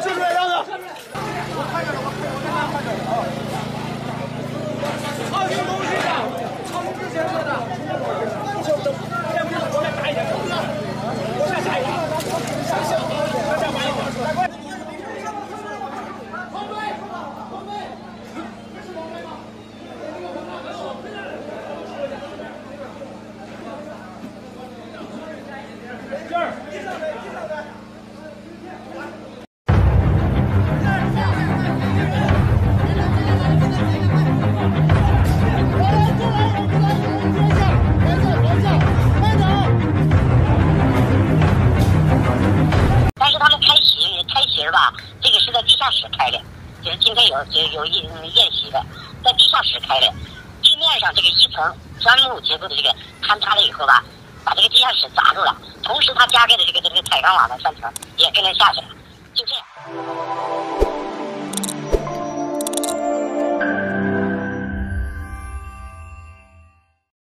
撤出来，让他。好，这个东西啊，从之前说的，这个是在地下室开的，就是今天有宴席的，在地下室开的。地面上这个一层砖木结构的这个坍塌了以后吧，把这个地下室砸住了，同时它加盖的这个彩钢瓦的3层也跟着下去了，就这样。